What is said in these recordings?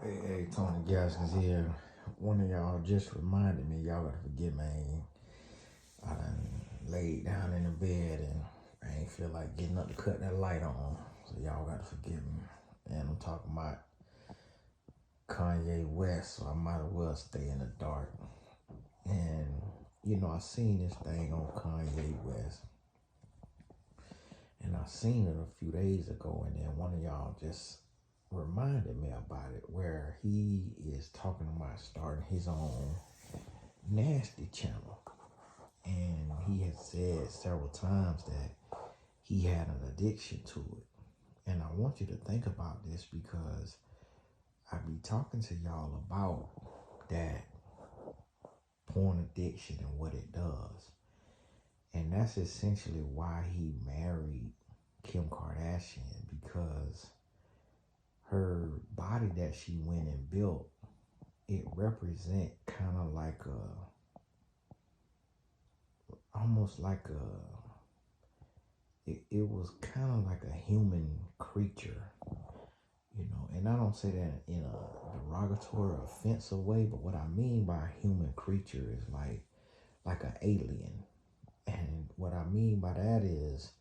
Hey, Tony Gaskins here. One of y'all just reminded me, y'all gotta forgive me. I done laid down in the bed and I ain't feel like getting up to cut that light on. So y'all gotta forgive me. And I'm talking about Kanye West, so I might as well stay in the dark. And, I seen this thing on Kanye West. And I seen it a few days ago, and then one of y'all just reminded me about it, where he is talking about starting his own nasty channel. And he has said several times that he had an addiction to it. And I want you to think about this because I be talking to y'all about that porn addiction and what it does. And that's essentially why he married Kim Kardashian, because her body that she went and built, it represent kind of like almost like it was kind of like a human creature, and I don't say that in a derogatory or offensive way, but what I mean by a human creature is like an alien. And what I mean by that is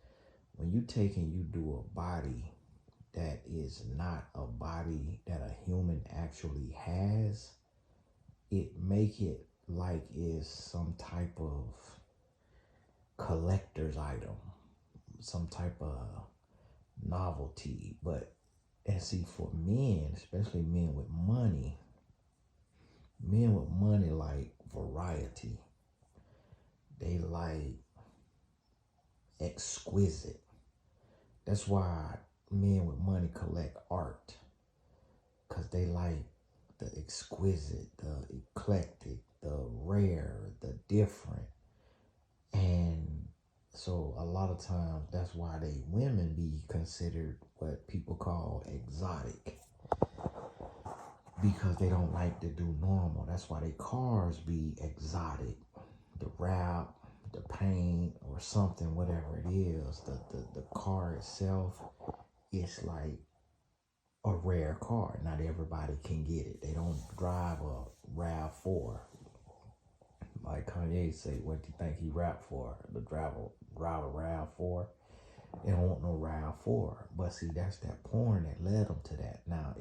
when you take and you do a body that is not a body that a human actually has, it make it like it's some type of collector's item, some type of novelty. And see, for men, especially men with money like variety. They like exquisite. That's why men with money collect art, because they like the exquisite, the eclectic, the rare, the different. And so a lot of times that's why they women be considered what people call exotic, because they don't like to do normal. That's why they cars be exotic. The wrap, the paint, or something, whatever it is, the car itself is like a rare car. Not everybody can get it. They don't drive a RAV4. Like Kanye say, what do you think he rap for? The drive a RAV4? They don't want no RAV4. But see, that's that porn that led them to that. Now,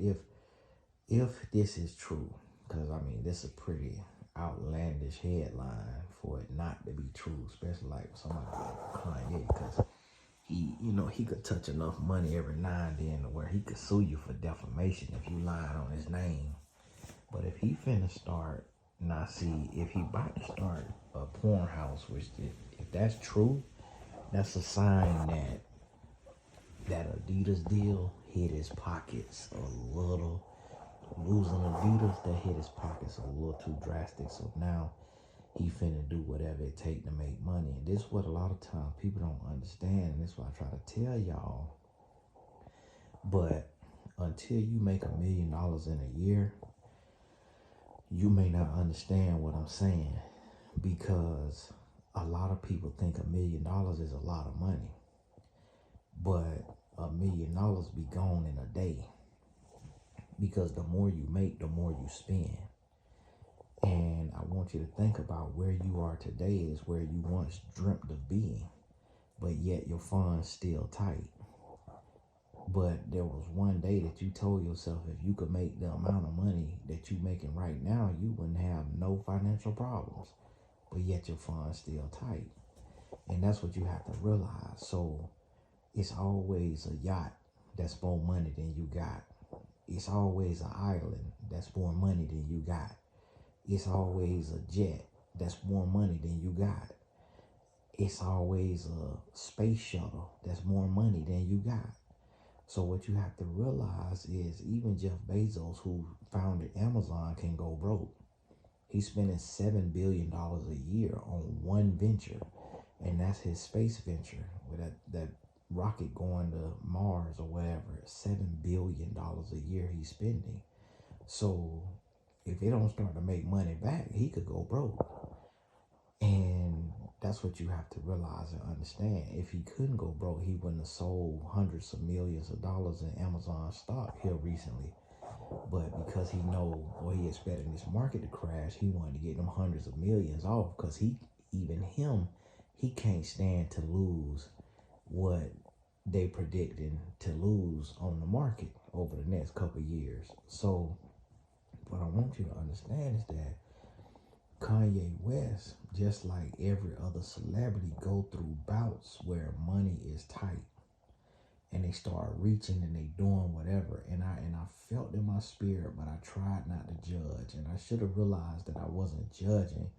if this is true, because I mean, this is a pretty outlandish headline for it not to be true, especially like somebody like Kanye, because he could touch enough money every now and then to where he could sue you for defamation if you lied on his name. But if he finna start, now see, if he about to start a porn house, which if that's true, that's a sign that Adidas deal hit his pockets a little. Losing Adidas, that hit his pockets a little too drastic. So now he finna do whatever it take to make money. And this is what a lot of times people don't understand. And this is what I try to tell y'all. But until you make $1 million in a year, you may not understand what I'm saying, because a lot of people think $1 million is a lot of money. But $1 million be gone in a day. Because the more you make, the more you spend. And I want you to think about where you are today is where you once dreamt of being, but yet your funds still tight. But there was one day that you told yourself if you could make the amount of money that you're making right now, you wouldn't have no financial problems, but yet your funds still tight. And that's what you have to realize. So it's always a yacht that's more money than you got. It's always an island that's more money than you got. It's always a jet that's more money than you got. It's always a space shuttle that's more money than you got. So what you have to realize is even Jeff Bezos, who founded Amazon, can go broke. He's spending $7 billion a year on one venture, and that's his space venture with that rocket going to Mars or whatever. $7 billion a year he's spending. So if it don't start to make money back, he could go broke. And that's what you have to realize and understand. If he couldn't go broke, he wouldn't have sold hundreds of millions of dollars in Amazon stock here recently. But because he know, or he expecting this market to crash. He wanted to get them hundreds of millions off because he can't stand to lose what they predicting to lose on the market over the next couple of years. So what I want you to understand is that Kanye West, just like every other celebrity, go through bouts where money is tight and they start reaching and they doing whatever. And I felt in my spirit, but I tried not to judge. And I should have realized that I wasn't judging,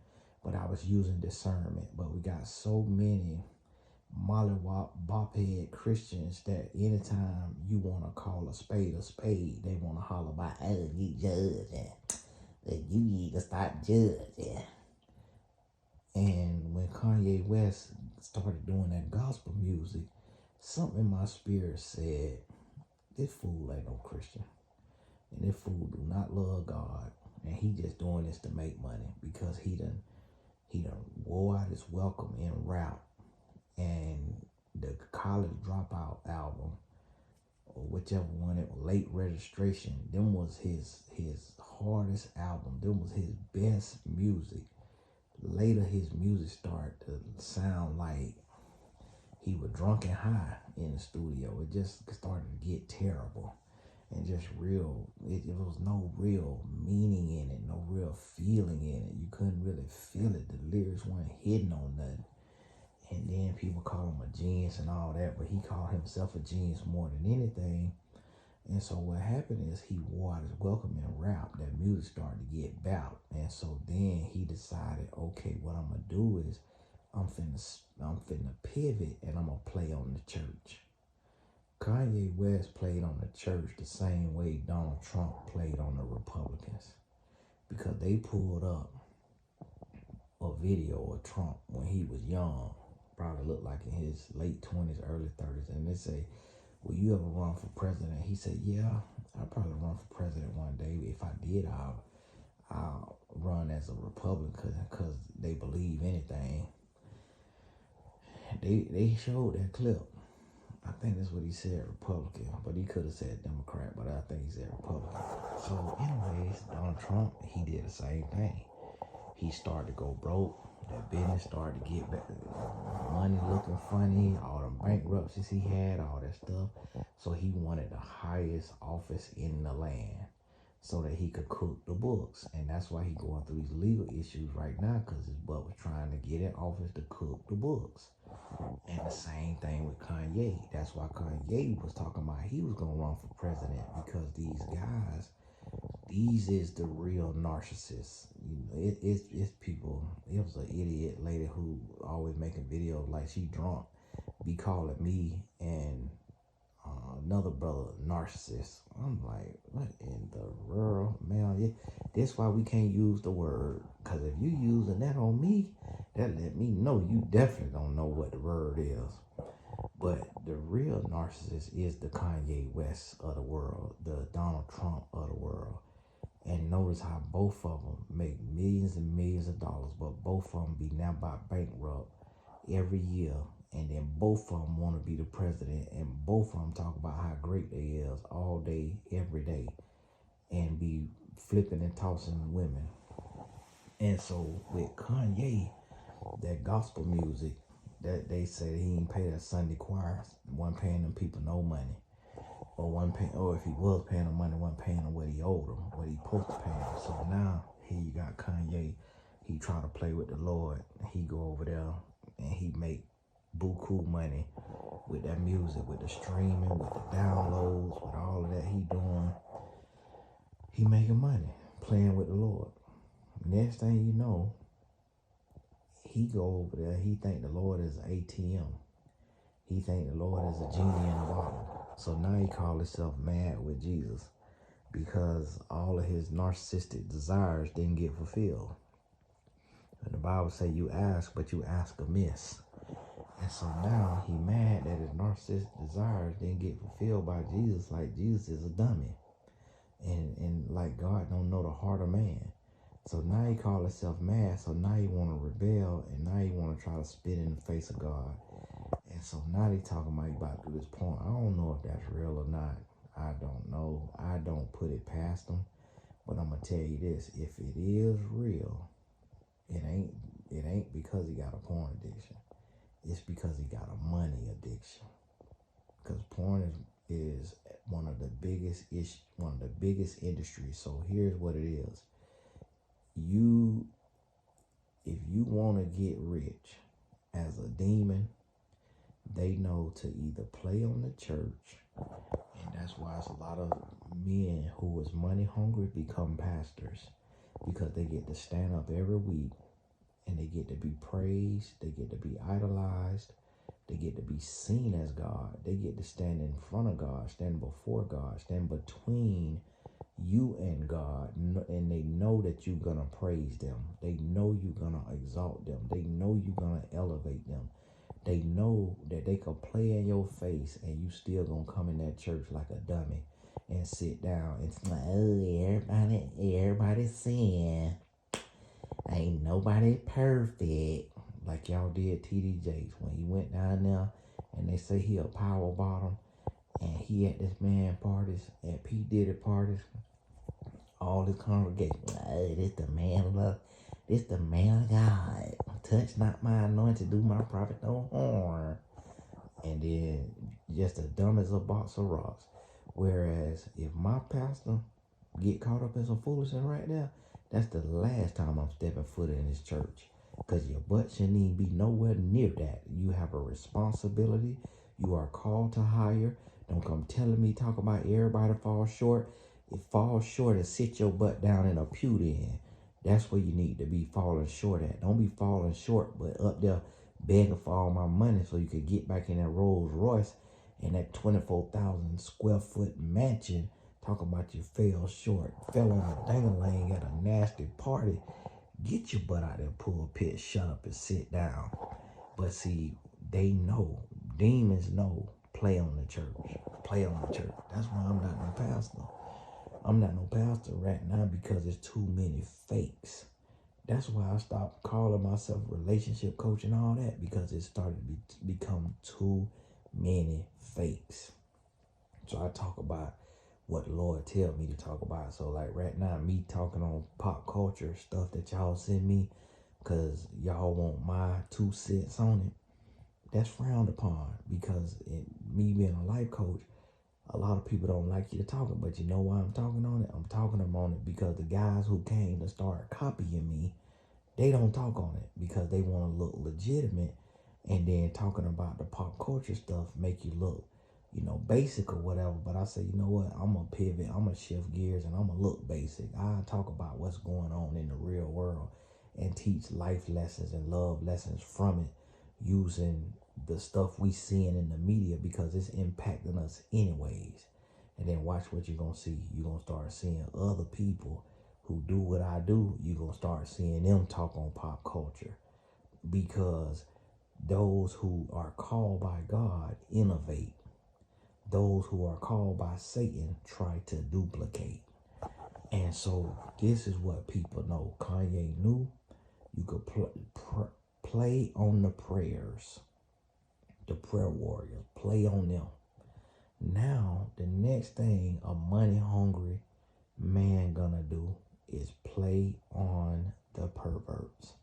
but I was using discernment. But we got so many mollywop bophead Christians that anytime you want to call a spade, they want to holler about, oh, you judging. You need to stop judging. And when Kanye West started doing that gospel music, something in my spirit said, this fool ain't no Christian. And this fool do not love God. And he just doing this to make money because he done wore out his welcome in rap. And the college dropout album, or whichever one, it was late registration, them was his hardest album. Them was his best music. Later his music started to sound like he was drunk and high in the studio. It just started to get terrible. And just real, it was no real meaning in it, no real feeling in it. You couldn't really feel it. The lyrics weren't hitting on nothing. And then people call him a genius and all that, but he called himself a genius more than anything. And so what happened is he wore out his welcome in rap. That music started to get bout. And so then he decided, okay, what I'm going to do is I'm finna pivot and I'm going to play on the church. Kanye West played on the church the same way Donald Trump played on the Republicans, because they pulled up a video of Trump when he was young, probably looked like in his late 20s, early 30s, and they say, will you ever run for president? He said, yeah, I'll probably run for president one day. If I did, I'll run as a Republican because they believe anything. They showed that clip. I think that's what he said, Republican, but he could have said Democrat, but I think he said Republican. So anyways, Donald Trump, he did the same thing. He started to go broke. That business started to get back, money looking funny, all the bankruptcies he had, all that stuff. So he wanted the highest office in the land so that he could cook the books. And that's why he going through these legal issues right now, because his butt was trying to get in office to cook the books. And the same thing with Kanye. That's why Kanye was talking about he was going to run for president, because these guys, these is the real narcissists. You know, it's people. It was an idiot lady who always making videos like she drunk, be calling me and another brother narcissist. I'm like, what in the world, man? That's why we can't use the word, because if you using that on me, that let me know you definitely don't know what the word is. But the real narcissist is the Kanye West of the world, the Donald Trump of the world. And notice how both of them make millions and millions of dollars, but both of them be now about bankrupt every year. And then both of them want to be the president, and both of them talk about how great they is all day, every day, and be flipping and tossing women. And so with Kanye, that gospel music, that they said he didn't pay that Sunday choir, wasn't paying them people no money. Or if he was paying them money, wasn't paying them what he owed them, what he supposed to pay them. So now here you got Kanye, he try to play with the Lord. He go over there and he make buku money with that music, with the streaming, with the downloads, with all of that he doing. He making money playing with the Lord. Next thing you know, he go over there, he think the Lord is an ATM. He think the Lord is a genie in a bottle. So now he call himself mad with Jesus because all of his narcissistic desires didn't get fulfilled. And the Bible say you ask, but you ask amiss. And so now he mad that his narcissistic desires didn't get fulfilled by Jesus, like Jesus is a dummy. And like God don't know the heart of man. So now he call himself mad. So now he want to rebel, and now he want to try to spit in the face of God. And so now they talking about he about to do this porn. I don't know if that's real or not. I don't know. I don't put it past them. But I'm gonna tell you this: if it is real, it ain't because he got a porn addiction. It's because he got a money addiction. Because porn is one of the biggest industries. So here's what it is: you, if you want to get rich as a demon, they know to either play on the church, and that's why it's a lot of men who is money hungry become pastors, because they get to stand up every week and they get to be praised, they get to be idolized, they get to be seen as God, they get to stand in front of God, stand before God, stand between you and God, and they know that you're gonna praise them, they know you're gonna exalt them, they know you're gonna elevate them, they know that they can play in your face and you still gonna come in that church like a dummy and sit down and like, oh, everybody's sin, ain't nobody perfect, like y'all did TD Jakes when he went down there and they say he a power bottom, and he at this man parties, at P Diddy parties, all his congregation, hey, this the man of love, this the man of God, touch not my anointed, do my prophet no harm, and then just as dumb as a box of rocks. Whereas if my pastor get caught up in some foolishness right now, that's the last time I'm stepping foot in his church. Because your butt shouldn't even be nowhere near that. You have a responsibility. You are called to hire. Don't come telling me, talk about everybody falls short. It falls short and sit your butt down in a pew then. That's where you need to be falling short at. Don't be falling short, but up there begging for all my money so you could get back in that Rolls Royce and that 24,000 square foot mansion. Talk about you fell short, fell on a dang-a-lang at a nasty party. Get your butt out of the pulpit, shut up and sit down. But see, they know, demons know, play on the church. Play on the church. That's why I'm not no pastor. I'm not no pastor right now because there's too many fakes. That's why I stopped calling myself relationship coach and all that, because it started to become too many fakes. So I talk about what the Lord tell me to talk about. So like right now, me talking on pop culture stuff that y'all send me because y'all want my 2 cents on it, that's frowned upon, because me being a life coach, a lot of people don't like you to talk, but you know why I'm talking on it? I'm talking on it because the guys who came to start copying me, they don't talk on it because they want to look legitimate, and then talking about the pop culture stuff make you look, basic or whatever. But I say, you know what? I'm going to pivot. I'm going to shift gears and I'm going to look basic. I talk about what's going on in the real world and teach life lessons and love lessons from it, using the stuff we seeing in the media because it's impacting us anyways. And then watch what you're going to see. You're going to start seeing other people who do what I do. You're going to start seeing them talk on pop culture, because those who are called by God innovate. Those who are called by Satan try to duplicate. And so this is what people know. Kanye knew you could play on the prayers, the prayer warriors, play on them. Now, the next thing a money hungry man gonna do is play on the perverts.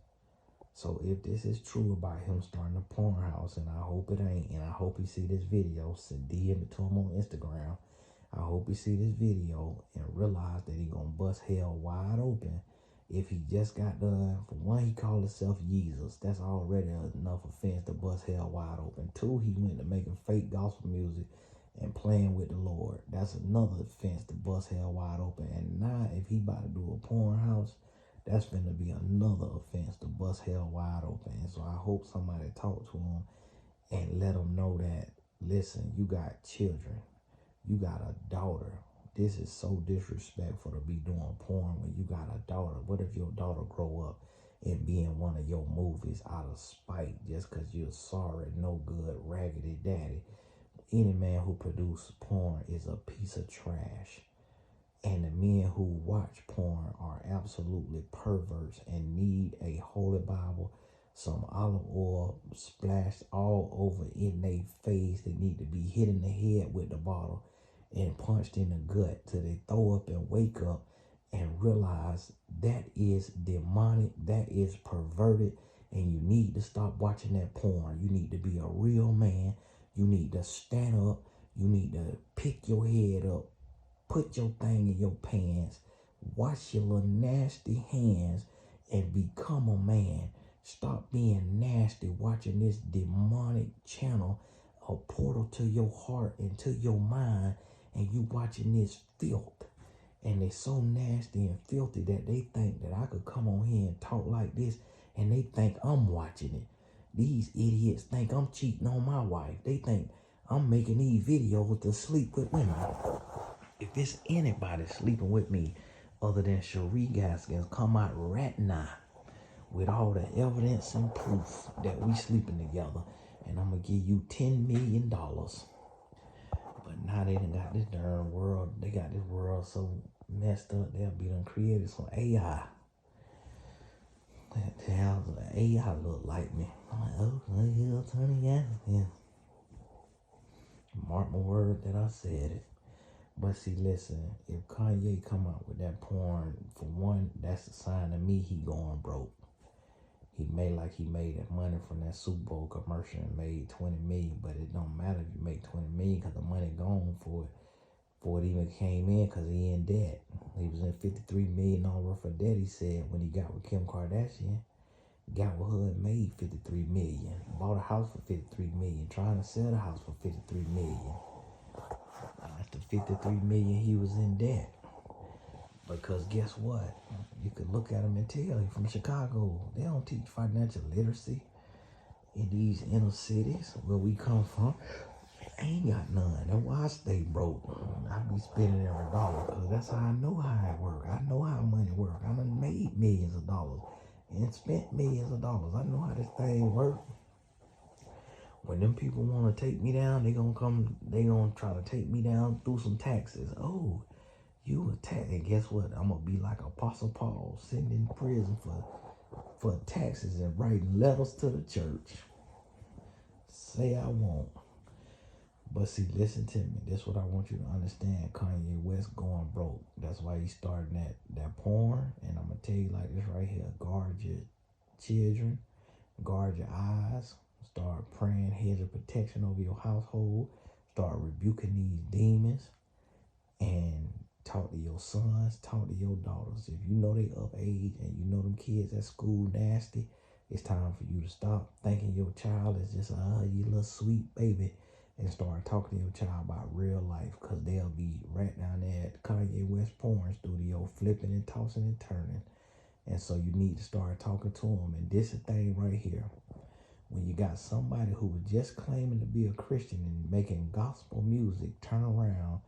So if this is true about him starting a porn house, and I hope it ain't, and I hope he see this video, send DM it to him on Instagram. I hope he see this video and realize that he gonna bust hell wide open. If he just got done, for one, he called himself Jesus. That's already enough offense to bust hell wide open. Two, he went to making fake gospel music and playing with the Lord. That's another offense to bust hell wide open. And now if he about to do a porn house, that's going to be another offense to bust hell wide open. And so I hope somebody talk to him and let him know that, listen, you got children. You got a daughter. This is so disrespectful to be doing porn when you got a daughter. What if your daughter grow up and be in one of your movies out of spite just because you're sorry, no good, raggedy daddy? Any man who produces porn is a piece of trash. And the men who watch porn are absolutely perverts and need a holy Bible, some olive oil splashed all over in their face. They need to be hit in the head with the bottle and punched in the gut till they throw up and wake up and realize that is demonic, that is perverted, and you need to stop watching that porn. You need to be a real man. You need to stand up. You need to pick your head up, put your thing in your pants, wash your little nasty hands, and become a man. Stop being nasty watching this demonic channel, a portal to your heart and to your mind, and you watching this filth. And they're so nasty and filthy that they think that I could come on here and talk like this, and they think I'm watching it. These idiots think I'm cheating on my wife. They think I'm making these videos to sleep with women. If it's anybody sleeping with me other than Cherie Gaskins, come out right now with all the evidence and proof that we sleeping together, and I'm gonna give you $10 million. But now they done got this darn world. They got this world so messed up. They'll be done created some AI. That the hell does the AI look like me? I'm like, oh, he'll turn again. Yeah. Mark my word that I said it. But see, listen, if Kanye come out with that porn, for one, that's a sign to me he going broke. He made that money from that Super Bowl commercial and made 20 million, but it don't matter if you make 20 million because the money gone for it even came in, because he in debt. He was in $53 million worth of debt, he said, when he got with Kim Kardashian. Got with her and made $53 million. Bought a house for $53 million. Trying to sell the house for $53 million. After $53 million, he was in debt. Because guess what? You could look at him and tell he's from Chicago. They don't teach financial literacy in these inner cities where we come from. I ain't got none. That's why I stay broke. I be spending every dollar because that's how I know how it works. I know how money works. I done made millions of dollars and spent millions of dollars. I know how this thing works. When them people want to take me down, they gonna try to take me down through some taxes. Oh, you a tax, and guess what? I'm gonna be like Apostle Paul, sitting in prison for taxes and writing letters to the church. Say I won't. But see, listen to me. This is what I want you to understand. Kanye West going broke. That's why he's starting that porn. And I'm gonna tell you like this right here. Guard your children. Guard your eyes. Start praying hedge of protection over your household. Start rebuking these demons. And talk to your sons. Talk to your daughters. If you know they of age and you know them kids at school nasty, it's time for you to stop thinking your child is just you little sweet baby, and start talking to your child about real life, because they'll be right down there at Kanye West porn studio flipping and tossing and turning. And so you need to start talking to them. And this is the thing right here. When you got somebody who was just claiming to be a Christian and making gospel music turn around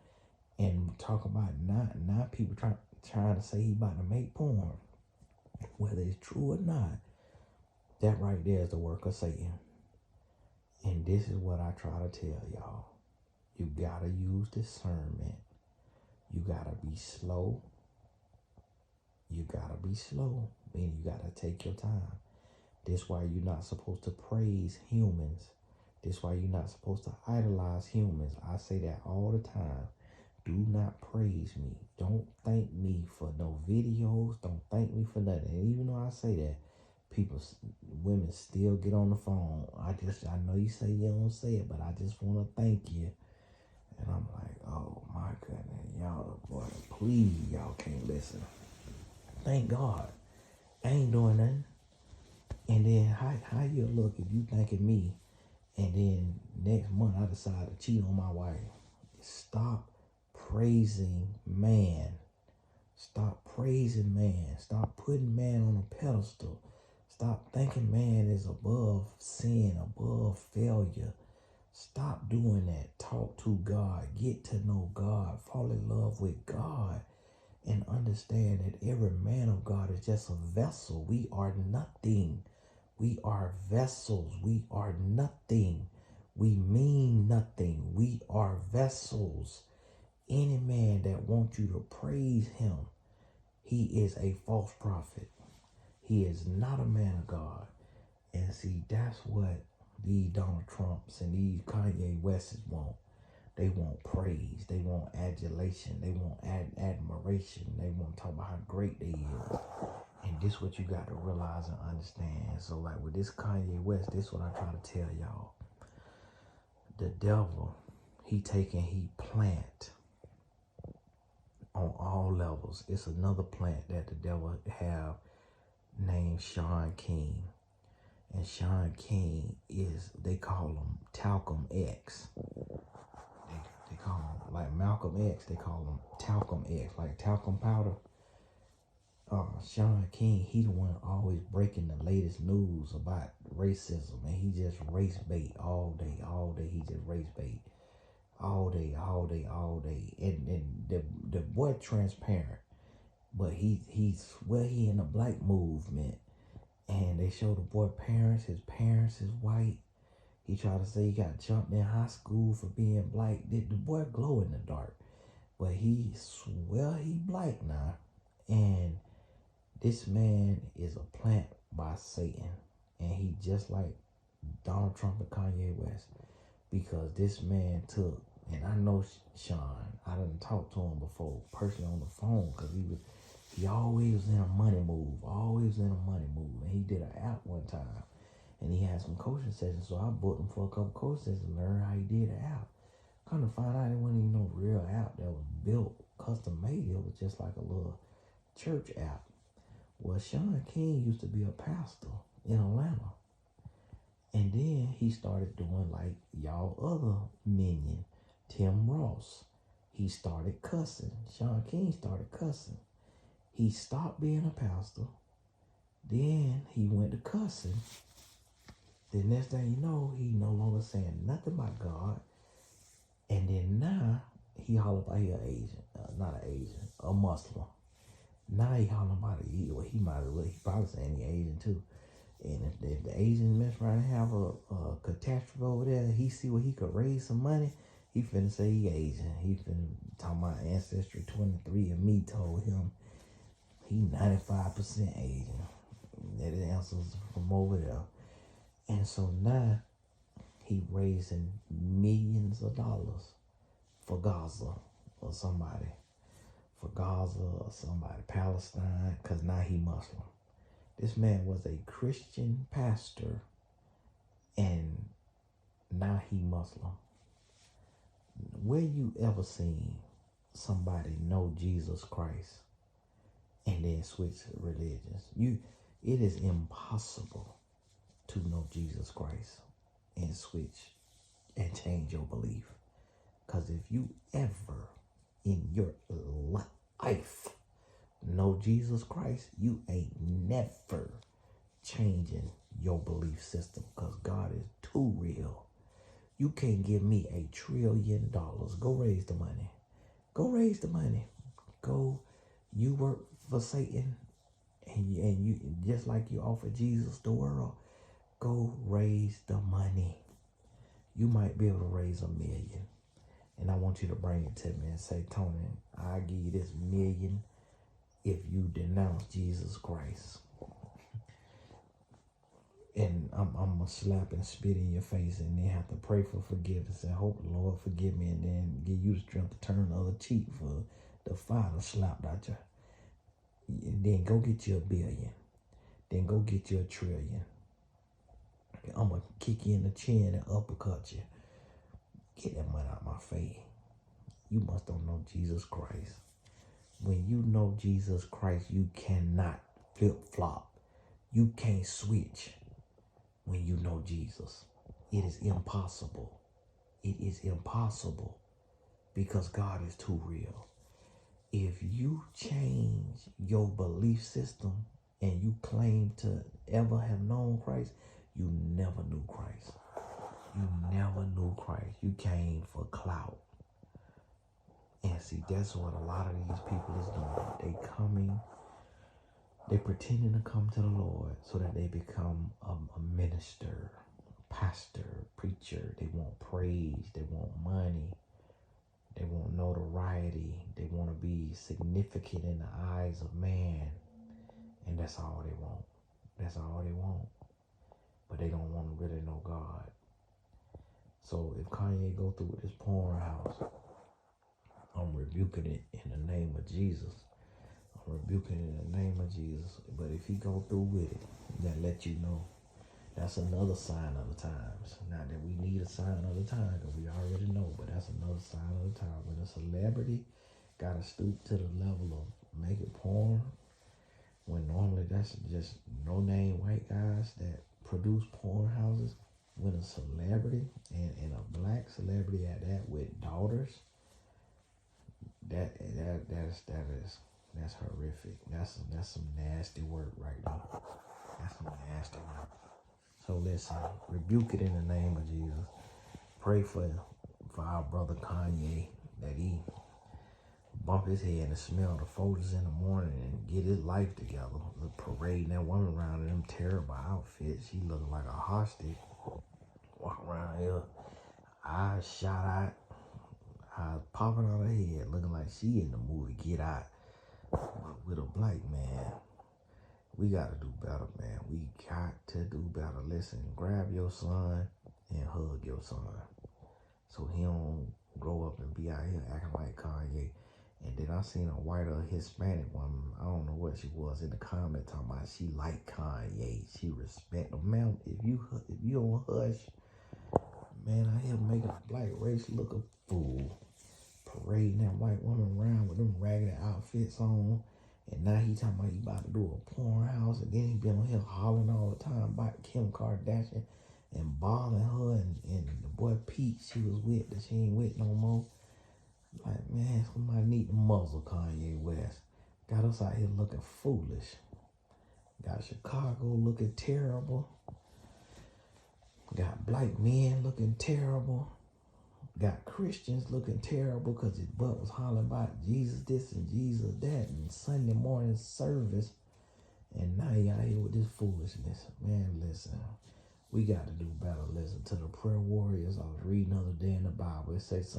and talk about not people trying to say he about to make porn, whether it's true or not, that right there is the work of Satan. And this is what I try to tell y'all. You gotta use discernment. You gotta be slow. You gotta be slow. Meaning you gotta take your time. This why you're not supposed to praise humans. This why you're not supposed to idolize humans. I say that all the time. Do not praise me. Don't thank me for no videos. Don't thank me for nothing. And even though I say that, women still get on the phone. I know you say you don't say it, but I just want to thank you. And I'm like, oh my goodness, y'all, boy, please, y'all can't listen. Thank God. I ain't doing nothing. And then how you look if you thanking me, and then next month I decide to cheat on my wife? Stop praising man. Stop praising man. Stop putting man on a pedestal. Stop thinking man is above sin, above failure. Stop doing that. Talk to God. Get to know God. Fall in love with God. And understand that every man of God is just a vessel. We are nothing. We are vessels. We are nothing. We mean nothing. We are vessels. Any man that wants you to praise him, he is a false prophet. He is not a man of God. And see, that's what these Donald Trumps and these Kanye Wests want. They want praise. They want adulation. They want admiration. They want to talk about how great they is. And this what you got to realize and understand. So like with this Kanye West, this what I try to tell y'all. The devil, he plant on all levels. It's another plant that the devil have named Sean King. And Sean King is, they call him Talcum X. They call him, like Malcolm X, they call him Talcum X, like talcum powder. Sean King, he the one always breaking the latest news about racism, and he just race bait all day. He just race bait all day. And the boy transparent, but he's in the black movement, and they show the boy parents. His parents is white. He tried to say he got jumped in high school for being black. The boy glow in the dark, but he swear he black now, and this man is a plant by Satan, and he just like Donald Trump and Kanye West, because this man took, and I know Sean, I done talked to him before personally on the phone, because he always was in a money move, and he did an app one time, and he had some coaching sessions, so I booked him for a couple coaching sessions to learn how he did an app. Kind of find out it wasn't even no real app that was built custom made. It was just like a little church app. Well, Sean King used to be a pastor in Atlanta. And then he started doing like y'all other minion, Tim Ross. He started cussing. Sean King started cussing. He stopped being a pastor. Then he went to cussing. The next thing you know, he no longer saying nothing about God. And then now he holler about he an Asian. Not an Asian, a Muslim. Now he hollering about it. He probably saying he Asian too. And if the Asians mess around and have a catastrophe over there, he see where he could raise some money, he finna say he Asian. He finna talk about Ancestry 23 and me told him he 95% Asian. That answers from over there. And so now he raising millions of dollars for Gaza or somebody. Palestine, because now he Muslim. This man was a Christian pastor, and now he Muslim. Where you ever seen somebody know Jesus Christ and then switch religions? It is impossible to know Jesus Christ and switch and change your belief. Because if you ever in your life know Jesus Christ, you ain't never changing your belief system, because God is too real. You can't give me $1 trillion. Go raise the money. Go, you work for Satan, and you just like you offer Jesus the world. Go raise the money. You might be able to raise $1 million. And I want you to bring it to me and say, Tony, I'll give you this $1 million if you denounce Jesus Christ. And I'm going to slap and spit in your face, and then have to pray for forgiveness and hope the Lord forgive me, and then give you the strength to turn the other cheek for the final slap out you. And then go get you $1 billion. Then go get you $1 trillion. I'm going to kick you in the chin and uppercut you. Get that money out my face. You must don't know Jesus Christ. When you know Jesus Christ, you cannot flip-flop. You can't switch when you know Jesus. It is impossible. It is impossible, because God is too real. If you change your belief system and you claim to ever have known Christ, you never knew Christ. You never knew Christ. You came for clout. And see, that's what a lot of these people is doing. They pretending to come to the Lord so that they become a minister, pastor, preacher. They want praise. They want money. They want notoriety. They want to be significant in the eyes of man. And that's all they want. That's all they want. But they don't want to really know God. So if Kanye go through with this porn house, I'm rebuking it in the name of Jesus. I'm rebuking it in the name of Jesus. But if he go through with it, that let you know. That's another sign of the times. Not that we need a sign of the time, because we already know, but that's another sign of the time. When a celebrity got to stoop to the level of making porn, when normally that's just no-name white guys that produce porn houses. When a celebrity, and a black celebrity at that, with daughters, that's horrific. That's some nasty work right now. That's some nasty work. So listen, rebuke it in the name of Jesus. Pray for our brother Kanye, that he bump his head and smell the folders in the morning and get his life together. Look, parading that woman around in them terrible outfits. She looking like a hostage. Walking around here, eyes shot out, eyes popping out her head, looking like she in the movie Get Out. But with a black man, we got to do better, man. We got to do better. Listen, grab your son and hug your son, so he don't grow up and be out here acting like Kanye. And then I seen a white or Hispanic woman, I don't know what she was, in the comment talking about she like Kanye, she respect him. Man, if you don't hush, man, I here making a black race look a fool, parading that white woman around with them ragged outfits on. And now he talking about he about to do a porn house, and then he been on here hollering all the time about Kim Kardashian and bothering her and the boy Pete she was with that she ain't with no more. Like, man, somebody need to muzzle Kanye West. Got us out here looking foolish. Got Chicago looking terrible. Got black men looking terrible. Got Christians looking terrible because his butt was hollering about Jesus this and Jesus that and Sunday morning service. And now he out here with this foolishness. Man, listen, we got to do better. Listen to the prayer warriors. I was reading the other day in the Bible. It says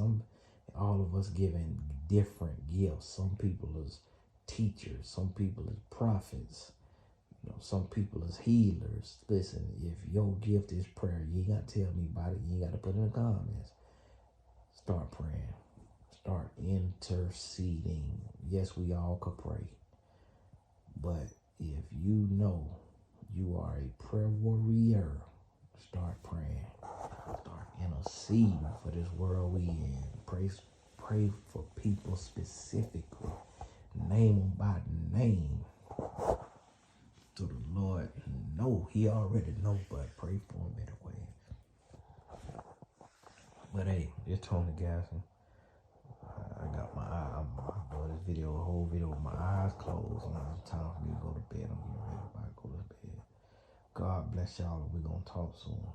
all of us giving different gifts. Some people is teachers. Some people is prophets. You know, some people is healers. Listen, if your gift is prayer, you ain't got to tell me about it. You ain't got to put it in the comments. Start praying. Start interceding. Yes, we all could pray. But if you know you are a prayer warrior, start praying. Start interceding for this world we in. Pray for people specifically. Name them by name. So the Lord know. He already know, but pray for them anyway. But hey, it's Tony Gasson. I got my eye. I'm doing this video, a whole video with my eyes closed. Now it's time for me to go to bed. I'm getting ready to go to bed. God bless y'all, and we're going to talk soon.